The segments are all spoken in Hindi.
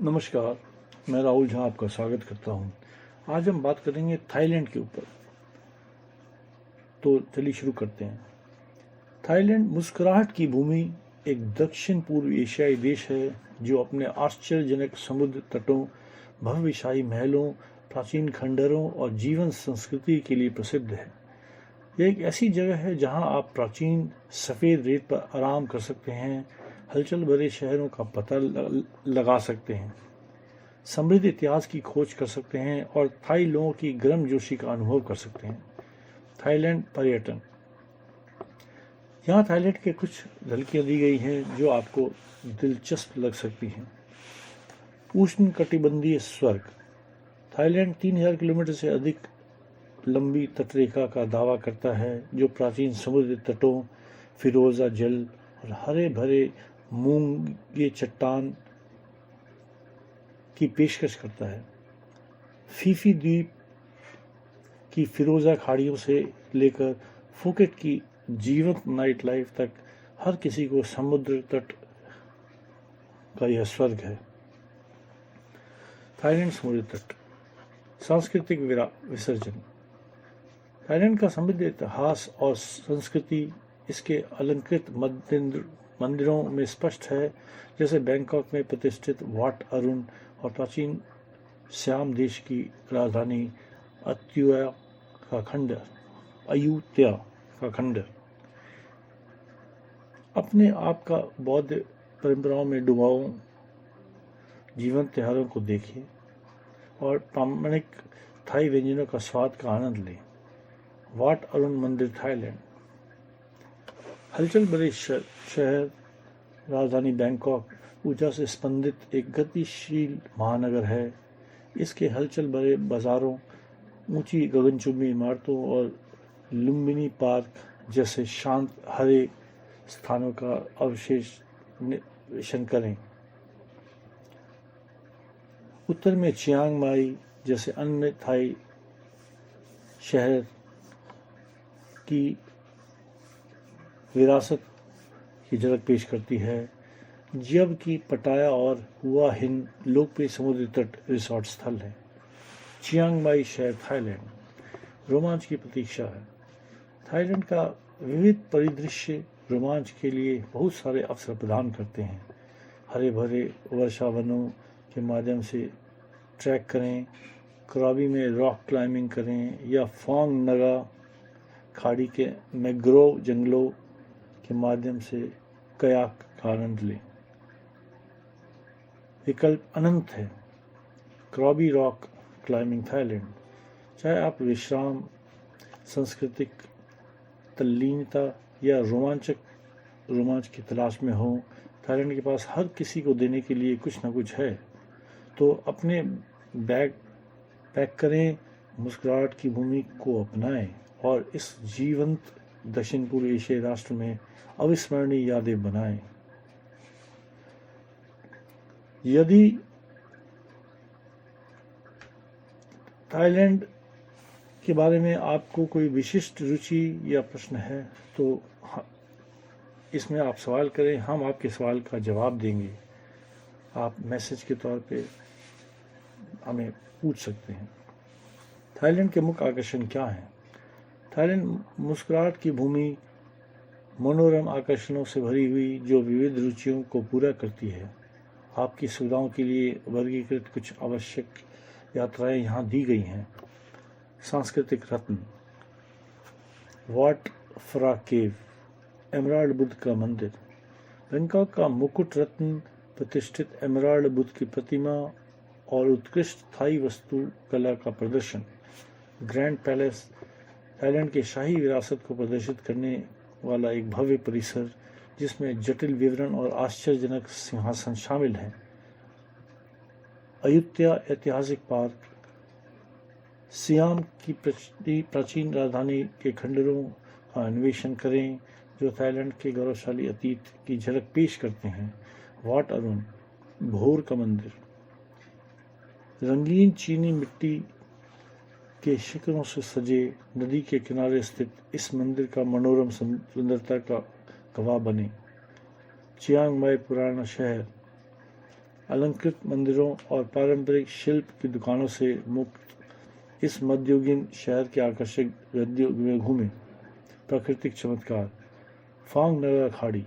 नमस्कार, मैं राहुल झा आपका स्वागत करता हूँ। आज हम बात करेंगे थाईलैंड के ऊपर। तो चलिए शुरू करते हैं। थाईलैंड मुस्कुराहट की भूमि एक दक्षिण पूर्व एशियाई देश है जो अपने आश्चर्यजनक समुद्र तटों, भव्यशाही महलों, प्राचीन खंडरों और जीवन संस्कृति के लिए प्रसिद्ध है। यह एक ऐसी जगह है जहां आप प्राचीन सफ़ेद रेत पर आराम कर सकते हैं, हलचल भरे शहरों का पता लगा सकते हैं, समृद्ध इतिहास की खोज कर सकते हैं और थाई लोगों की गर्मजोशी का अनुभव कर सकते हैं। थाईलैंड पर्यटन। यहाँ थाईलैंड के कुछ झलकियाँ दी गई हैं जो आपको दिलचस्प लग सकती हैं। उष्णकटिबंधीय स्वर्ग। थाईलैंड 3000 किलोमीटर से अधिक लंबी तटरेखा का दावा करता है जो प्राचीन समुद्र तटों, फिरोजा जल और हरे भरे मूंगे चट्टान की पेशकश करता है। फीफी द्वीप की फिरोजा खाड़ियों से लेकर फुकेट की जीवंत नाइट लाइफ तक हर किसी को समुद्र तट का यह स्वर्ग है। थाईलैंड समुद्र तट। सांस्कृतिक विसर्जन। थाईलैंड का समृद्ध इतिहास और संस्कृति इसके अलंकृत मंदिरों में स्पष्ट है, जैसे बैंकॉक में प्रतिष्ठित वाट अरुण और प्राचीन श्याम देश की राजधानी अयुत्या का खंडर। अपने आप का बौद्ध परंपराओं में डुबाओ, जीवंत त्योहारों को देखें और प्रामाणिक थाई व्यंजनों का स्वाद का आनंद लें। वाट अरुण मंदिर थाईलैंड। हलचल भरे शहर राजधानी बैंकॉक ऊर्जा से स्पंदित एक गतिशील महानगर है। इसके हलचल भरे बाजारों, ऊंची गगनचुंबी इमारतों और लुम्बिनी पार्क जैसे शांत हरे स्थानों का अवशेषण करें। उत्तर में चियांग माई जैसे अन्य थाई शहर की विरासत की झलक पेश करती है, जबकि पटाया और हुआ हिन लोकप्रिय समुद्री तट रिसोर्ट स्थल है। चियांग माई शहर थाईलैंड रोमांच की प्रतीक्षा है। थाईलैंड का विविध परिदृश्य रोमांच के लिए बहुत सारे अवसर प्रदान करते हैं। हरे भरे वर्षावनों के माध्यम से ट्रैक करें, कराबी में रॉक क्लाइंबिंग करें या फोंग नगा खाड़ी के मैंग्रोव जंगलों के माध्यम से कयाक का आनंद लें। विकल्प अनंत है। क्रॉबी रॉक क्लाइंबिंग थाईलैंड। चाहे आप विश्राम, सांस्कृतिक तल्लीनता या रोमांच की तलाश में हो, थाईलैंड के पास हर किसी को देने के लिए कुछ न कुछ है। तो अपने बैग पैक करें, मुस्कुराहट की भूमि को अपनाएं और इस जीवंत दक्षिण पूर्व एशियाई राष्ट्र में अविस्मरणीय यादें बनाएं। यदि थाईलैंड के बारे में आपको कोई विशिष्ट रुचि या प्रश्न है तो इसमें आप सवाल करें, हम आपके सवाल का जवाब देंगे। आप मैसेज के तौर पे हमें पूछ सकते हैं। थाईलैंड के मुख्य आकर्षण क्या हैं? थाईलैंड मुस्कुराहट की भूमि मनोरम आकर्षणों से भरी हुई जो विविध रुचियों को पूरा करती है। आपकी सुविधाओं के लिए वर्गीकृत कुछ आवश्यक यात्राएं यहाँ दी गई हैं। सांस्कृतिक रत्न। वाट फ्रा केव, एमराल्ड बुद्ध का मंदिर। बैंकॉक का मुकुट रत्न प्रतिष्ठित एमराल्ड बुद्ध की प्रतिमा और उत्कृष्ट थाई वस्तु कला का प्रदर्शन। ग्रैंड पैलेस, थाईलैंड के शाही विरासत को प्रदर्शित करने वाला एक भव्य परिसर जिसमें जटिल विवरण और आश्चर्यजनक सिंहासन शामिल हैं। अयुत्या ऐतिहासिक पार्क। सियाम की प्राचीन राजधानी के खंडरों का अन्वेषण करें जो थाईलैंड के गौरवशाली अतीत की झलक पेश करते हैं। वाट अरुण भोर का मंदिर। रंगीन चीनी मिट्टी के शिखरों से सजे नदी के किनारे स्थित इस मंदिर का मनोरम सुंदरता का गवाह बने। चियांग माई पुराना शहर। अलंकृत मंदिरों और पारंपरिक शिल्प की दुकानों से मुक्त इस मध्ययुगीन शहर के आकर्षक गद्दियों में घूमे। प्राकृतिक चमत्कार, फांग नगर खाड़ी,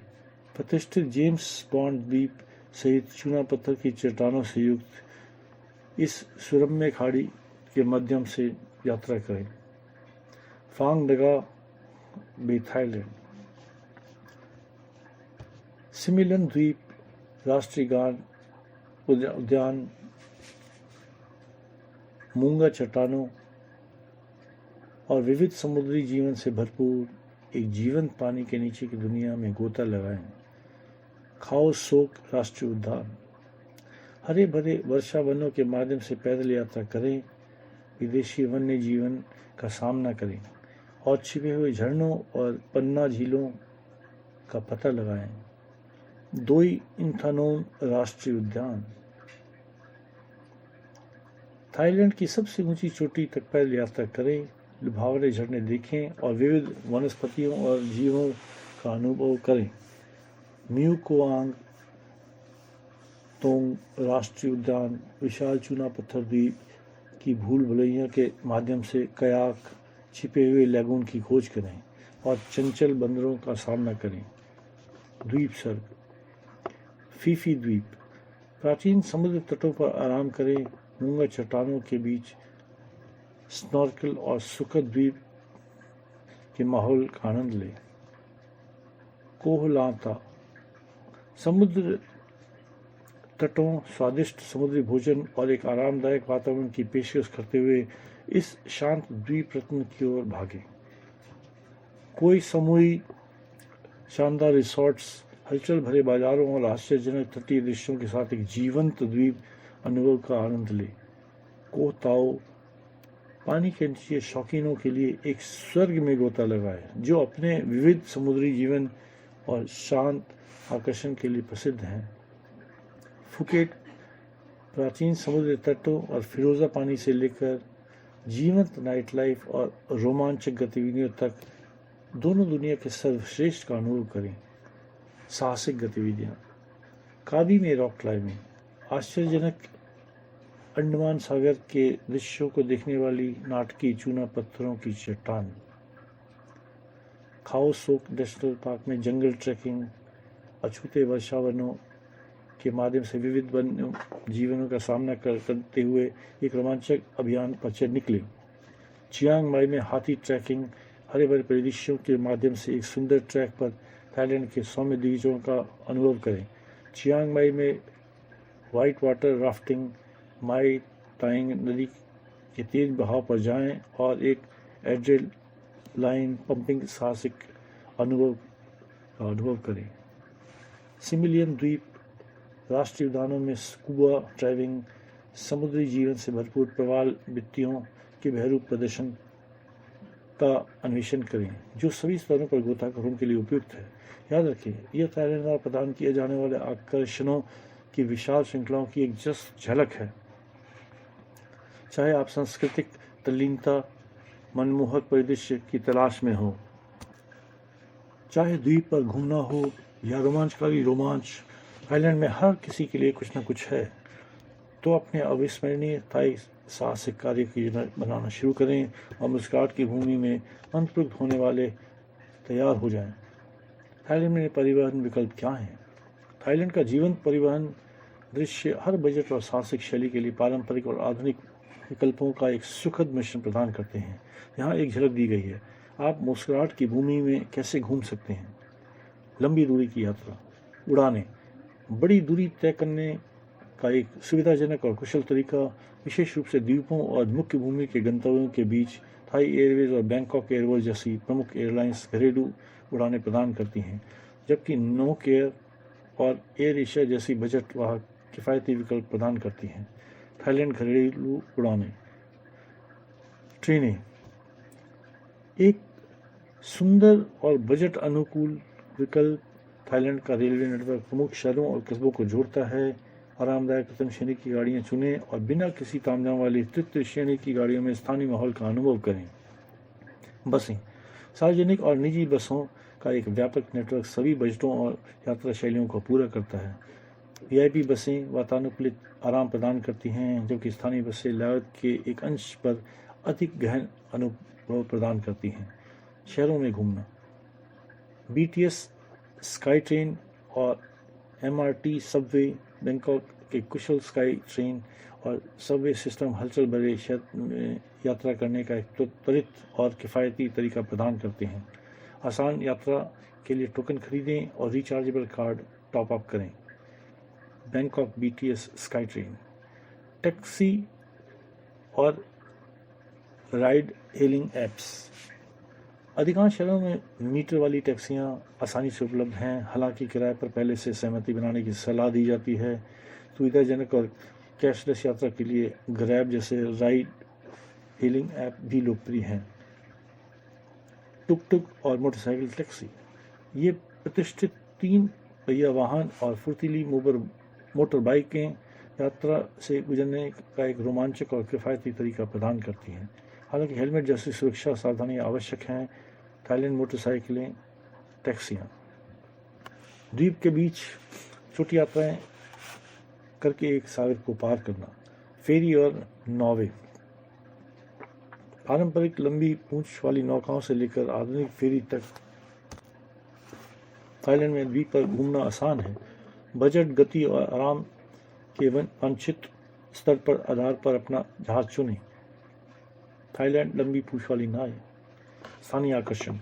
प्रतिष्ठित जेम्स बॉन्ड द्वीप सहित चूना पत्थर की चट्टानों से युक्त इस सुरम्य खाड़ी के माध्यम से यात्रा करें। फांग नगा बे, थाईलैंड। सिमिलन द्वीप राष्ट्रीय उद्यान मूंगा चट्टानों और विविध समुद्री जीवन से भरपूर एक जीवंत पानी के नीचे की दुनिया में गोता लगाएं। खाओ सोक राष्ट्रीय उद्यान, हरे भरे वर्षा वनों के माध्यम से पैदल यात्रा करें, विदेशी वन्य जीवन का सामना करें और छिपे हुए झरनों और पन्ना झीलों का पता लगाएं। दोई इंथानोन राष्ट्रीय उद्यान, थाईलैंड की सबसे ऊंची चोटी तक पैदल यात्रा करें, लुभावने झरने देखें और विविध वनस्पतियों और जीवों का अनुभव करें। म्यूकोआंग तोंग राष्ट्रीय उद्यान विशाल चूना पत्थर द्वीप की भूल भुलैया के माध्यम से कयाक, छिपे हुए लैगून की खोज करें और चंचल बंदरों का सामना करें। द्वीप सर्ग, फीफी द्वीप, प्राचीन समुद्र तटों पर आराम करें, मूंगा चट्टानों के बीच स्नॉर्कल और सुखद द्वीप के माहौल का आनंद लें। कोहलाता, समुद्र तटों, स्वादिष्ट समुद्री भोजन और एक आरामदायक वातावरण की पेशकश करते हुए इस शांत द्वीप रत्न की ओर भागें। कोई समूही शानदार रिसोर्ट्स, हलचल भरे बाजारों और आश्चर्यजनक तटीय दृश्यों के साथ एक जीवंत द्वीप अनुभव का आनंद ले। कोह ताओ, पानी के नीचे शौकीनों के लिए एक स्वर्ग में गोता लगाए जो अपने विविध समुद्री जीवन और शांत आकर्षण के लिए प्रसिद्ध हैं। फुकेट, प्राचीन समुद्री तटों और फिरोजा पानी से लेकर जीवंत नाइट लाइफ और रोमांचक गतिविधियों तक दोनों दुनिया के सर्वश्रेष्ठ का अनुभव करें। साहसिक गतिविधियां, काबी में रॉक क्लाइंबिंग, आश्चर्यजनक अंडमान सागर के दृश्यों को देखने वाली नाटकीय चूना पत्थरों की चट्टान। खाओ सोक नेशनल पार्क में जंगल ट्रैकिंग, अछूते वर्षावनों के माध्यम से विविध वन्य जीवनों का सामना करते हुए एक रोमांचक अभियान पर चल निकले। चियांग माई में हाथी ट्रैकिंग, हरे भरे परिदृश्यों के माध्यम से एक सुंदर ट्रैक पर थाईलैंड के सौम्य द्वीपों का अनुभव करें। चियांग माई में वाइट वाटर राफ्टिंग, माई ताइंग नदी के तेज बहाव पर जाएं और एक एड्रेनालाइन पंपिंग साहसिक अनुभव करें। सिमिलियन द्वीप राष्ट्रीय उद्यानों में स्कूबा ड्राइविंग, समुद्री जीवन से भरपूर प्रवाल वित्तियों के बहरूप प्रदर्शन का अन्वेषण करें जो सभी स्तरों पर गोताखोरों के लिए उपयुक्त है। याद रखें, यह थाईलैंड द्वारा प्रदान किए जाने वाले आकर्षणों की विशाल श्रृंखलाओं की एक जस्ट झलक है। चाहे आप सांस्कृतिक तल्लीनता, मनमोहक परिदृश्य की तलाश में हो, चाहे द्वीप पर घूमना हो या रोमांचकारी रोमांच, थाईलैंड में हर किसी के लिए कुछ न कुछ है। तो अपने अविस्मरणीय थाई साहसिक कार्य की योजना बनाना शुरू करें और मुस्कुराहट की भूमि में अंतर्मुक्त होने वाले तैयार हो जाएं। थाईलैंड में परिवहन विकल्प क्या हैं? थाईलैंड का जीवंत परिवहन दृश्य हर बजट और साहसिक शैली के लिए पारंपरिक और आधुनिक विकल्पों का एक सुखद मिश्रण प्रदान करते हैं। यहाँ एक झलक दी गई है, आप मुस्कुराहट की भूमि में कैसे घूम सकते हैं। लंबी दूरी की यात्रा, उड़ानें, बड़ी दूरी तय करने का एक सुविधाजनक और कुशल तरीका, विशेष रूप से द्वीपों और मुख्य भूमि के गंतव्यों के बीच थाई एयरवेज और बैंकॉक एयरवेज जैसी प्रमुख एयरलाइंस घरेलू उड़ानें प्रदान करती हैं, जबकि नोक एयर और एयर एशिया जैसी बजट वाहक किफ़ायती विकल्प प्रदान करती हैं। थाईलैंड घरेलू उड़ानें, ट्रेनें, एक सुंदर और बजट अनुकूल विकल्प। थाईलैंड का रेलवे नेटवर्क प्रमुख शहरों और कस्बों को जोड़ता है। आरामदायक प्रथम श्रेणी की गाड़ियां चुनें और बिना किसी तामझाम वाली तृतीय श्रेणी की गाड़ियों में स्थानीय माहौल का अनुभव करें। बसें, सार्वजनिक और निजी बसों का एक व्यापक नेटवर्क सभी बजटों और यात्रा शैलियों को पूरा करता है। वीआईपी बसें वातानुकूलित आराम प्रदान करती हैं, जबकि स्थानीय बसें लागत के एक अंश पर अधिक गहन अनुभव प्रदान करती हैं। शहरों में घूमना, बीटीएस, स्काई ट्रेन और एमआरटी सबवे, बैंकॉक के कुशल स्काई ट्रेन और सबवे सिस्टम हलचल भरे शहर में यात्रा करने का एक त्वरित और किफ़ायती तरीका प्रदान करते हैं। आसान यात्रा के लिए टोकन खरीदें और रिचार्जेबल कार्ड टॉप अप करें। Bangkok BTS sky train, taxi और राइड हेलिंग ऐप्स। अधिकांश शहरों में मीटर वाली टैक्सियां आसानी से उपलब्ध हैं, हालांकि किराए पर पहले से सहमति बनाने की सलाह दी जाती है। सुविधाजनक और कैशलेस यात्रा के लिए ग्रैब जैसे राइड हेलिंग ऐप भी लोकप्रिय हैं। टुक टुक और मोटरसाइकिल टैक्सी, ये प्रतिष्ठित 3 पहिया वाहन और फुर्तीली मोटर बाइकें यात्रा से गुजरने का एक रोमांचक और किफ़ायती तरीका प्रदान करती हैं। हालांकि हेलमेट जैसी सुरक्षा सावधानियां आवश्यक हैं। थाईलैंड मोटरसाइकिलें, टैक्सियां, द्वीप के बीच छोटी यात्राएं करके एक सागर को पार करना, फेरी और नौवे। पारंपरिक लंबी पूंछ वाली नौकाओं से लेकर आधुनिक फेरी तक थाईलैंड में द्वीप पर घूमना आसान है। बजट, गति और आराम के वांछित स्तर पर आधार पर अपना जहाज चुनें। थाईलैंड लंबी पूंछ वाली नाव, स्थानीय आकर्षण,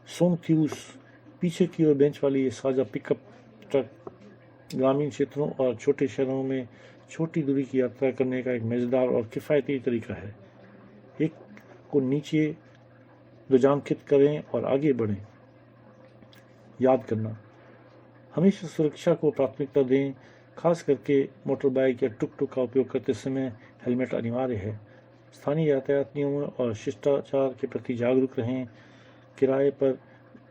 सोंगथ्यूस, पीछे की ओर बेंच वाली ये साझा पिकअप ट्रक ग्रामीण क्षेत्रों और छोटे शहरों में छोटी दूरी की यात्रा करने का एक मज़ेदार और किफ़ायती तरीका है। एक को नीचे रुझांकित करें और आगे बढ़ें। याद करना, हमेशा सुरक्षा को प्राथमिकता दें, खास करके मोटर बाइक या टुक टुक का उपयोग करते समय हेलमेट अनिवार्य है। स्थानीय यातायात नियमों और शिष्टाचार के प्रति जागरूक रहें। किराए पर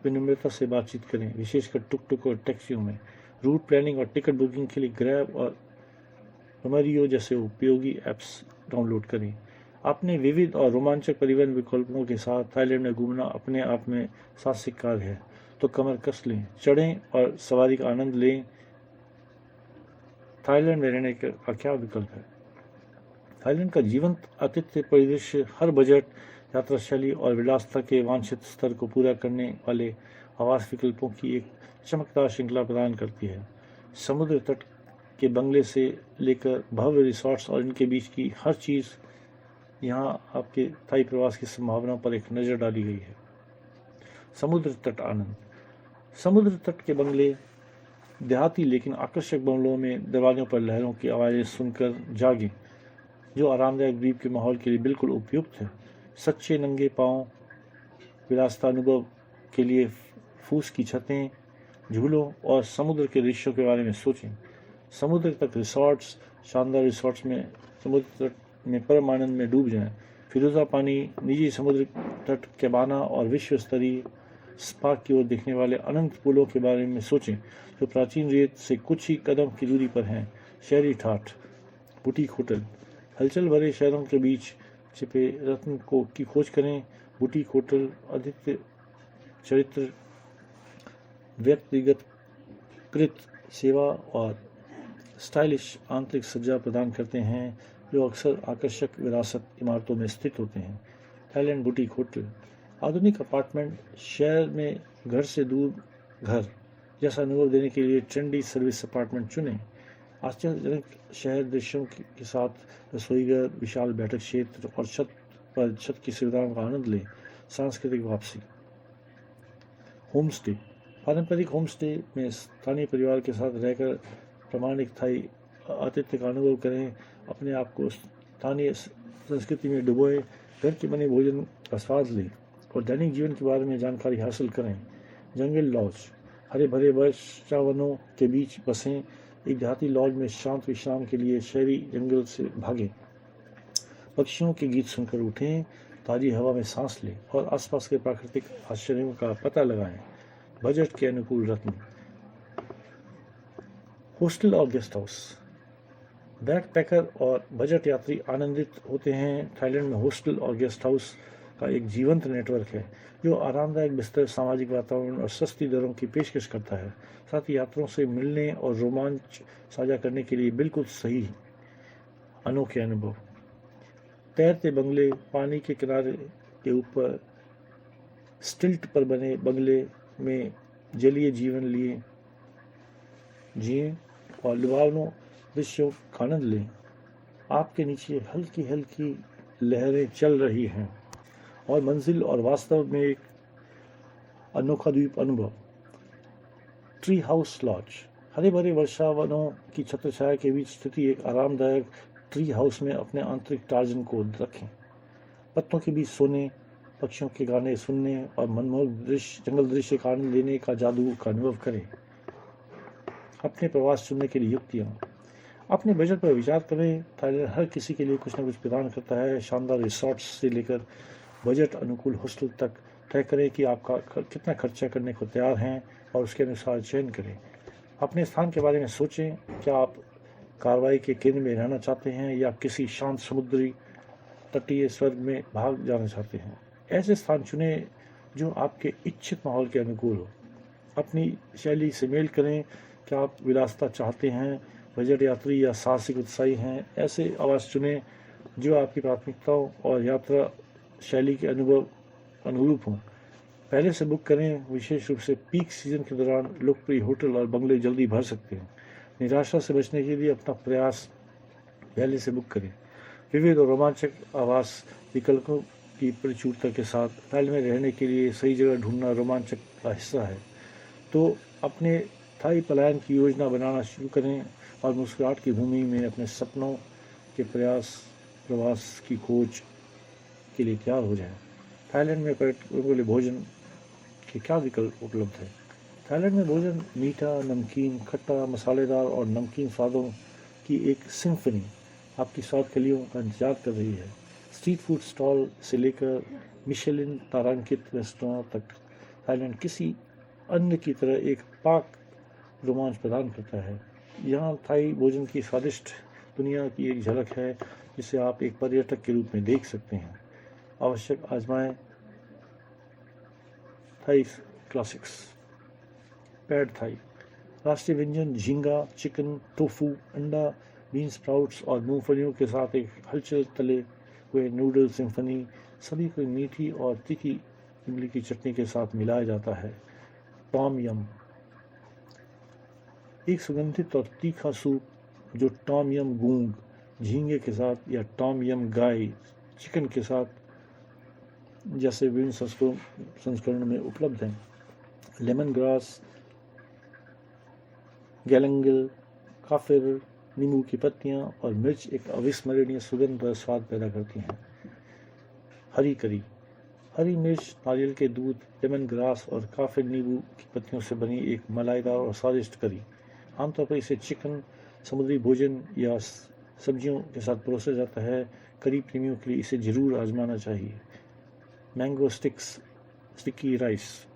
विनम्रता से बातचीत करें, विशेषकर टुक टुक और टैक्सियों में। रूट प्लानिंग और टिकट बुकिंग के लिए ग्रैब और रोमरियो जैसे उपयोगी ऐप्स डाउनलोड करें। अपने विविध और रोमांचक परिवहन विकल्पों के साथ थाईलैंड में घूमना अपने आप में साहसिक कार्य है, तो कमर कस लें, चढ़ें और सवारी का आनंद लें। थाईलैंड में रहने का क्या विकल्प है? थाईलैंड का जीवंत आतिथ्य परिदृश्य हर बजट, यात्रा शैली और विलासिता के वांछित स्तर को पूरा करने वाले आवास विकल्पों की एक चमकदार श्रृंखला प्रदान करती है। समुद्र तट के बंगले से लेकर भव्य रिसॉर्ट्स और इनके बीच की हर चीज़ यहाँ आपके थाई प्रवास की संभावनाओं पर एक नज़र डाली गई है। समुद्र तट आनंद, समुद्र तट के बंगले देहाती लेकिन आकर्षक बंगलों में दरवाजों पर लहरों की आवाज़ें सुनकर जागें, जो आरामदायक द्वीप के माहौल के लिए बिल्कुल उपयुक्त है। सच्चे नंगे पांव विलासिता अनुभव के लिए फूस की छतें, झूलों और समुद्र के दृश्यों के बारे में सोचें। समुद्र तक रिसॉर्ट्स, शानदार रिसॉर्ट्स में समुद्र तट में परम आनंद में डूब जाएं। फिरोजा पानी, निजी समुद्र तट, कैबाना और विश्व स्तरीय स्पा की ओर देखने वाले अनंत पुलों के बारे में सोचें, जो प्राचीन रेत से कुछ ही कदम की दूरी पर हैं। शहरी ठाठ, बुटीक होटल, हलचल भरे शहरों के बीच छिपे रत्न की खोज करें। बुटीक होटल अद्वितीय चरित्र, व्यक्तिगत कृत सेवा और स्टाइलिश आंतरिक सज्जा प्रदान करते हैं, जो अक्सर आकर्षक विरासत इमारतों में स्थित होते हैं। थाईलैंड बुटीक होटल, आधुनिक अपार्टमेंट, शहर में घर से दूर घर जैसा अनुभव देने के लिए ट्रेंडी सर्विस अपार्टमेंट चुनें। आश्चर्यजनक शहर दृश्यों के साथ रसोईघर, विशाल बैठक क्षेत्र और छत की सुविधाओं का आनंद लें। सांस्कृतिक वापसी, होम स्टे, पारंपरिक होम स्टे में स्थानीय परिवार के साथ रहकर प्रामाणिक थाई आतिथ्य का अनुभव करें। अपने आप को स्थानीय संस्कृति में डुबोए, घर के बने भोजन का स्वाद लें और दैनिक जीवन के बारे में जानकारी हासिल करें। जंगल लॉज, हरे भरे वर्षावनों के बीच बसें। एक देहाती लॉज में शांत विश्राम के लिए शहरी जंगल से भागें। पक्षियों के गीत सुनकर उठें, ताज़ी हवा में सांस लें और आसपास के प्राकृतिक आश्चर्यों का पता लगाएं। बजट के अनुकूल रत्न, हॉस्टल और गेस्ट हाउस, बैकपैकर और बजट यात्री आनंदित होते हैं। थाईलैंड में हॉस्टल और गेस्ट हाउस का एक जीवंत नेटवर्क है जो आरामदायक बिस्तर, सामाजिक वातावरण और सस्ती दरों की पेशकश करता है। साथ ही यात्रियों से मिलने और रोमांच साझा करने के लिए बिल्कुल सही अनोखे अनुभव। तैरते बंगले, पानी के किनारे के ऊपर स्टिल्ट पर बने बंगले में जलीय जीवन लिए जिए और लुभावनों दृश्यों का आनंद लें। आपके नीचे हल्की हल्की लहरें चल रही हैं और मंजिल और वास्तव में एक अनोखा द्वीप अनुभव। ट्री हाउस लॉज, हरे भरे वर्षावनों की छत्रछाया के बीच स्थिति एक आरामदायक ट्री हाउस में अपने आंतरिक टार्जन को रखें। पत्तों के बीच सोने, पक्षियों के गाने सुनने और मनमोहक जंगल दृश्य का आनंद लेने का जादू का अनुभव करें। अपने प्रवास चुनने के लिए युक्तियाँ, अपने बजट पर विचार करें। थाईलैंड हर किसी के लिए कुछ न कुछ प्रदान करता है। शानदार रिसोर्ट्स से लेकर बजट अनुकूल हॉस्टल तक तय करें कि आपका कितना खर्चा करने को तैयार हैं और उसके अनुसार चयन करें। अपने स्थान के बारे में सोचें, क्या आप कार्रवाई के केंद्र में रहना चाहते हैं या किसी शांत समुद्री तटीय स्वर्ग में भाग जाना चाहते हैं। ऐसे स्थान चुनें जो आपके इच्छित माहौल के अनुकूल हो। अपनी शैली से मेल करें, क्या आप विलासिता चाहते हैं, बजट यात्री या साहसिक उत्साही हैं। ऐसे आवास चुनें जो आपकी प्राथमिकताओं और यात्रा शैली के अनुरूप हों। पहले से बुक करें, विशेष रूप से पीक सीजन के दौरान लोकप्रिय होटल और बंगले जल्दी भर सकते हैं। निराशा से बचने के लिए अपना प्रयास पहले से बुक करें। विविध और रोमांचक आवास विकल्पों की प्रचुरता के साथ थाईलैंड में रहने के लिए सही जगह ढूंढना रोमांचक का हिस्सा है। तो अपने थाई पलायन की योजना बनाना शुरू करें और मुस्कुराहट की भूमि में अपने सपनों के प्रवास की खोज के लिए तैयार हो जाएं। थाईलैंड में पर्यटकों के लिए भोजन के क्या विकल्प उपलब्ध हैं। थाईलैंड में भोजन मीठा, नमकीन, खट्टा, मसालेदार और नमकीन स्वादों की एक सिम्फनी आपकी स्वाद कलियों का इंतजार कर रही है। स्ट्रीट फूड स्टॉल से लेकर मिशेलिन तारांकित रेस्टोरेंट तक थाईलैंड किसी अन्य की तरह एक पाक रोमांच प्रदान करता है। यहाँ थाई भोजन की स्वादिष्ट दुनिया की एक झलक है जिसे आप एक पर्यटक के रूप में देख सकते हैं। आवश्यक आजमाएं थाई क्लासिक्स। पैड थाई, राष्ट्रीय व्यंजन झींगा, चिकन, टोफू, अंडा, बीन स्प्राउट्स और मूंगफलियों के साथ एक हलचल तले हुए नूडल सिम्फनी। सभी को मीठी और तीखी इमली की चटनी के साथ मिलाया जाता है। टॉम यम, एक सुगंधित और तीखा सूप जो टॉम यम गूंग झींगे के साथ या टॉम यम गाय चिकन के साथ जैसे विभिन्न संस्करण में उपलब्ध हैं। लेमन ग्रास, गैलंगल, काफिर, नींबू की पत्तियां और मिर्च एक अविस्मरणीय सुगंध और स्वाद पैदा करती हैं। हरी करी, हरी मिर्च, नारियल के दूध, लेमन ग्रास और काफिर नींबू की पत्तियों से बनी एक मलाईदार और स्वादिष्ट करी। आमतौर पर इसे चिकन, समुद्री भोजन या सब्जियों के साथ परोसा जाता है। करी प्रेमियों के लिए इसे जरूर आजमाना चाहिए। मैंगो स्टिकी राइस,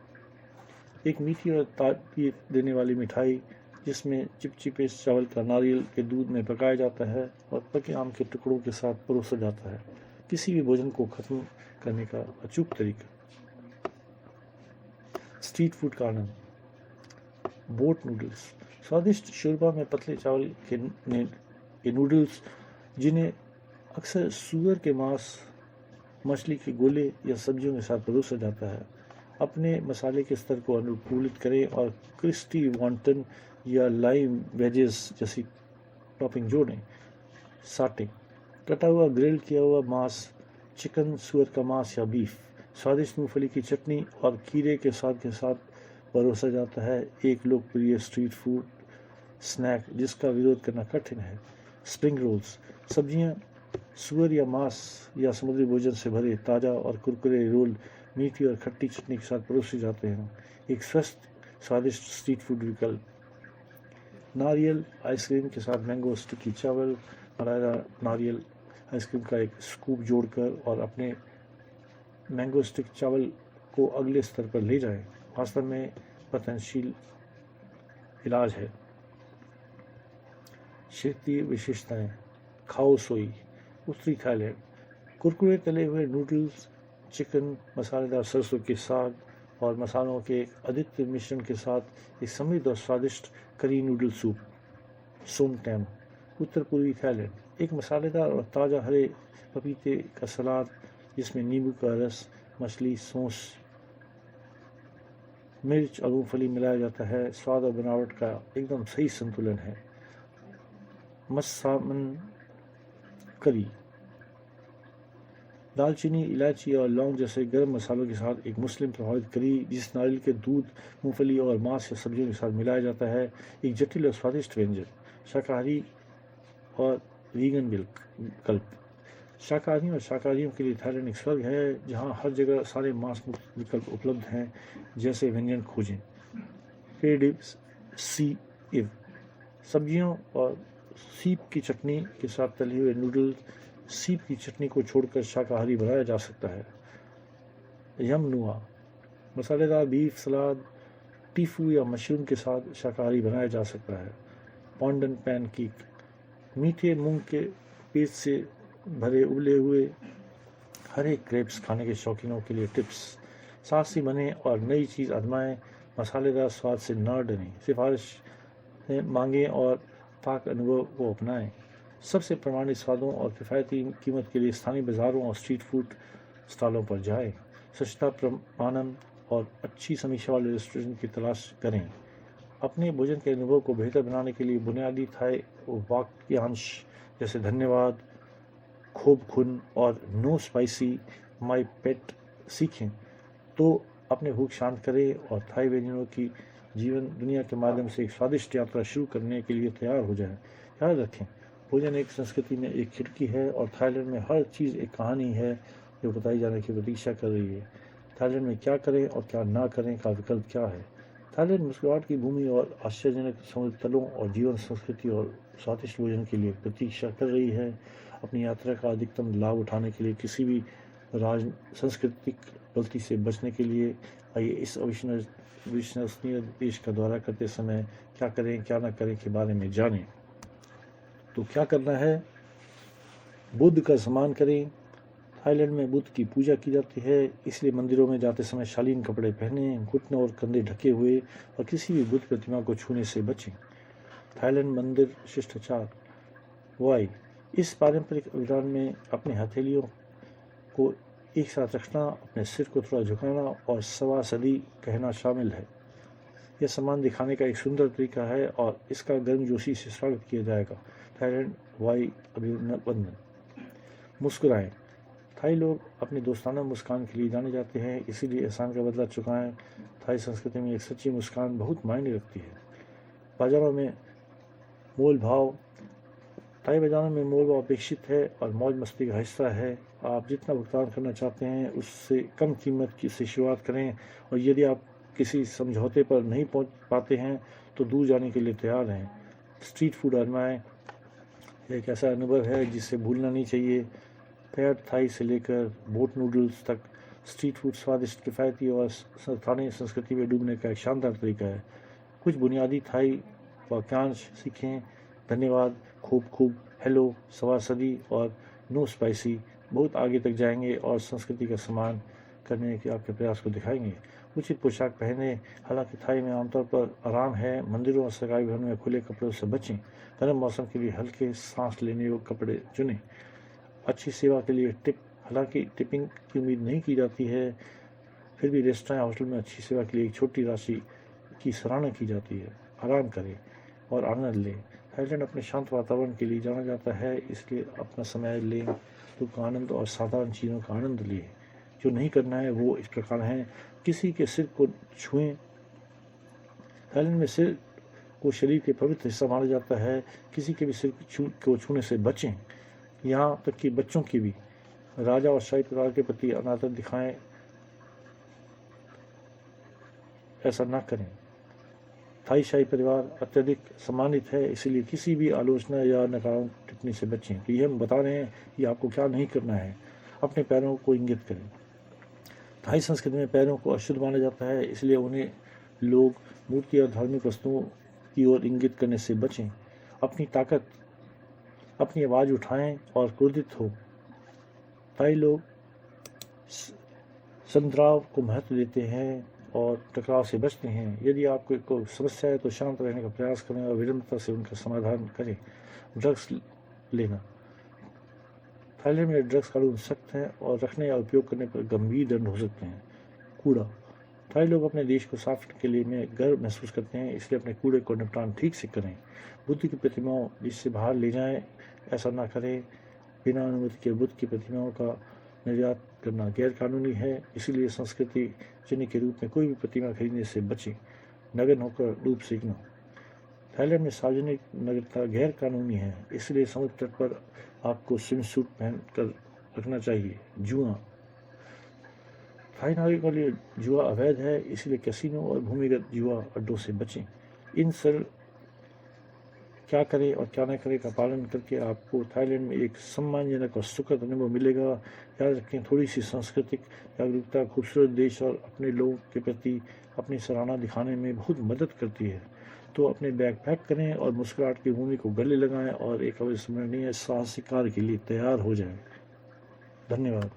एक मीठी और ताजगी देने वाली मिठाई जिसमें चिपचिपे चावल का नारियल के दूध में पकाया जाता है और पके आम के टुकड़ों के साथ परोसा जाता है। किसी भी भोजन को खत्म करने का अचूक तरीका। स्ट्रीट फूड का आनंद। बोट नूडल्स, स्वादिष्ट शोरबा में पतले चावल के नूडल्स जिन्हें अक्सर सूअर के मांस, मछली के गोले या सब्जियों के साथ परोसा जाता है। अपने मसाले के स्तर को अनुकूलित करें और क्रिस्पी वॉन्टन या लाइम वेजेस जैसी टॉपिंग जोड़ें। साटे, कटा हुआ ग्रिल किया हुआ मांस, चिकन, सूअर का मांस या बीफ, स्वादिष्ट मूंगफली की चटनी और खीरे के साथ परोसा जाता है। एक लोकप्रिय स्ट्रीट फूड स्नैक जिसका विरोध करना कठिन है। स्प्रिंग रोल्स, सब्जियां, सूअर या मांस या समुद्री भोजन से भरे ताज़ा और कुरकुरे रोल मीठी और खट्टी चटनी के साथ परोसे जाते हैं। एक स्वस्थ स्वादिष्ट स्ट्रीट फूड विकल्प। नारियल आइसक्रीम के साथ मैंगो स्टिकी चावल, मलाईदार नारियल आइसक्रीम का एक स्कूप जोड़कर और अपने मैंगो स्टिक चावल को अगले स्तर पर ले जाएं। वास्तव में पतनशील इलाज है। क्षेत्रीय विशेषताएं। खाओ सोई, उत्तरी थाईलैंड, कुरकुरे तले हुए नूडल्स, चिकन, मसालेदार सरसों के साग और मसालों के एक अद्वितीय मिश्रण के साथ एक समृद्ध और स्वादिष्ट करी नूडल सूप। सोम टैम, उत्तर पूर्वी थाईलैंड, एक मसालेदार और ताज़ा हरे पपीते का सलाद जिसमें नींबू का रस, मछली, सॉस, मिर्च और मूंगफली मिलाया जाता है। स्वाद और बनावट का एकदम सही संतुलन है। मसामन करी, दालचीनी, इलायची और लौंग जैसे गर्म मसालों के साथ एक मुस्लिम प्रभावित करी जिस नारियल के दूध, मूंगफली और मांस या सब्जियों के साथ मिलाया जाता है। एक जटिल और स्वादिष्ट व्यंजन। शाकाहारी और वीगन विकल्प, शाकाहारियों और शाकाहारियों के लिए थाईलैंड एक स्वर्ग है जहां हर जगह सारे मांस मुक्त विकल्प उपलब्ध हैं। जैसे व्यंजन खोजें। पेडिव सी इव, सब्जियों और सीप की चटनी के साथ तले हुए नूडल। सीप की चटनी को छोड़कर शाकाहारी बनाया जा सकता है। यम नुआ, मसालेदार बीफ सलाद, टीफू या मशरूम के साथ शाकाहारी बनाया जा सकता है। पॉन्डन पैनकेक, मीठे मूंग के पेस्ट से भरे उबले हुए हरे क्रेप्स खाने के शौकीनों के लिए टिप्स। साहसी बने और नई चीज़ आजमाएं, मसालेदार स्वाद से न डरें, सिफारिश मांगें और पाक अनुभव को अपनाएं। सबसे प्रमाणित स्वादों और किफ़ायती कीमत के लिए स्थानीय बाज़ारों और स्ट्रीट फूड स्टॉलों पर जाएं। स्वच्छता प्रमाणन और अच्छी समीक्षा वाले रेस्टोरेंट की तलाश करें। अपने भोजन के अनुभव को बेहतर बनाने के लिए बुनियादी थाई वाक्यांश जैसे धन्यवाद, खूब खुन और नो स्पाइसी माई पेट सीखें तो अपने भूख शांत करें और थाई व्यंजनों की जीवन दुनिया के माध्यम से एक स्वादिष्ट यात्रा शुरू करने के लिए तैयार हो जाएं। याद रखें, भोजन एक संस्कृति में एक खिड़की है और थाईलैंड में हर चीज़ एक कहानी है जो बताई जाने की प्रतीक्षा कर रही है। थाईलैंड में क्या करें और क्या ना करें का विकल्प क्या है। थाईलैंड मुस्कुराहट की भूमि और आश्चर्यजनक समुद्र तलों और जीवन संस्कृति और स्वादिष्ट भोजन के लिए प्रतीक्षा कर रही है। अपनी यात्रा का अधिकतम लाभ उठाने के लिए किसी भी सांस्कृतिक गलती से बचने के लिए आइए इस अविश्वसनीय देश का दौरा करते समय क्या करें क्या ना करें के बारे में जानें। तो क्या करना है? बुद्ध का सम्मान करें। थाईलैंड में बुद्ध की पूजा की जाती है, इसलिए मंदिरों में जाते समय शालीन कपड़े पहने, घुटनों और कंधे ढके हुए और किसी भी बुद्ध प्रतिमा को छूने से बचें। थाईलैंड मंदिर शिष्टाचार। वाई, इस पारंपरिक विधान में अपने हथेलियों को एक साथ रखना, अपने सिर को थोड़ा झुकाना और सवा सदी कहना शामिल है। यह सम्मान दिखाने का एक सुंदर तरीका है और इसका गर्मजोशी से स्वागत किया जाएगा। थाईलैंड वाई अभिनंदन। मुस्कुराएं। थाई लोग अपनी दोस्ताना मुस्कान के लिए जाने जाते हैं, इसीलिए एहसान का बदला चुकाएं। थाई संस्कृति में एक सच्ची मुस्कान बहुत मायने रखती है। बाजारों में मोल भाव। थाई बाजारों में मोल भाव अपेक्षित है और मौज मस्ती का हिस्सा है। आप जितना भुगतान करना चाहते हैं उससे कम कीमत से शुरुआत करें और यदि आप किसी समझौते पर नहीं पहुंच पाते हैं तो दूर जाने के लिए तैयार हैं। स्ट्रीट फूड आजमाएं। एक ऐसा अनुभव है जिसे भूलना नहीं चाहिए। पैड थाई से लेकर बोट नूडल्स तक स्ट्रीट फूड स्वादिष्ट, किफ़ायती और स्थानीय संस्कृति में डूबने का एक शानदार तरीका है। कुछ बुनियादी थाई वाक्यांश सीखें। धन्यवाद, खूब खूब, हेलो, सवा सदी और नो स्पाइसी बहुत आगे तक जाएंगे और संस्कृति का सम्मान करने के आपके प्रयास को दिखाएंगे। उचित पोशाक पहने। हालांकि थाई में आमतौर पर आराम है। मंदिरों और सरकारी भवनों में खुले कपड़ों से बचें। गर्म मौसम के लिए हल्के सांस लेने योग्य कपड़े चुनें। अच्छी सेवा के लिए टिप। हालांकि टिपिंग की उम्मीद नहीं की जाती है, फिर भी रेस्टोरेंट या होटल में अच्छी सेवा के लिए एक छोटी राशि की सराहना की जाती है। आराम करें और आनंद लें। थाईलैंड अपने शांत वातावरण के लिए जाना जाता है, इसलिए अपना समय लें तो आनंद और साधारण चीज़ों का आनंद लें। जो नहीं करना है वो इस प्रकार है। किसी के सिर को छुएं। थाईलैंड में सिर को शरीर के पवित्र हिस्सा माना जाता है। किसी के भी सिर को छूने से बचें, यहाँ तक कि बच्चों की भी। राजा और शाही परिवार के प्रति अनादर दिखाएं, ऐसा न करें। थाई शाही परिवार अत्यधिक सम्मानित है, इसीलिए किसी भी आलोचना या नकारात्मक टिप्पणी से बचें। तो ये हम बता रहे हैं कि आपको क्या नहीं करना है। अपने पैरों को इंगित करें। थाई संस्कृति में पैरों को अशुद्ध माना जाता है, इसलिए उन्हें लोग मूर्ति और धार्मिक वस्तुओं की ओर इंगित करने से बचें। अपनी ताकत, अपनी आवाज़ उठाएं और क्रोधित हो। थाई लोग संद्राव को महत्व देते हैं और टकराव से बचते हैं। यदि आपको कोई समस्या है तो शांत रहने का प्रयास करें और विनम्रता से उनका समाधान करें। ड्रग्स लेना। थाईलैंड में ड्रग्स कानून सख्त हैं और रखने या उपयोग करने पर गंभीर दंड हो सकते हैं। कूड़ा। थाई लोग अपने देश को साफ रखने के लिए में गर्व महसूस करते हैं, इसलिए अपने कूड़े को निपटान ठीक से करें। बुद्ध की प्रतिमाओं जिससे बाहर ले जाएं, ऐसा ना करें। बिना अनुमति के बुद्ध की प्रतिमाओं का निर्यात करना गैरकानूनी है, इसीलिए संस्कृति चिन्ह के रूप में कोई भी प्रतिमा खरीदने से बचें। नग्न होकर डूब सीखना। थाईलैंड में सार्वजनिक नग्नता गैर कानूनी है, इसलिए समुद्र तट पर आपको स्विम सूट पहन कर रखना चाहिए। जुआ। थाई नागरिकों के लिए जुआ अवैध है, इसलिए कैसीनो और भूमिगत जुआ अड्डों से बचें। इन सरल क्या करें और क्या न करें का पालन करके आपको थाईलैंड में एक सम्मानजनक और सुखद अनुभव मिलेगा। याद रखें, थोड़ी सी सांस्कृतिक जागरूकता खूबसूरत देश और अपने लोगों के प्रति अपनी सराहना दिखाने में बहुत मदद करती है। तो अपने बैग पैक करें और मुस्कुराहट की भूमि को गले लगाएं और एक अविस्मरणीय साहसिक कार्य के लिए तैयार हो जाएं। धन्यवाद।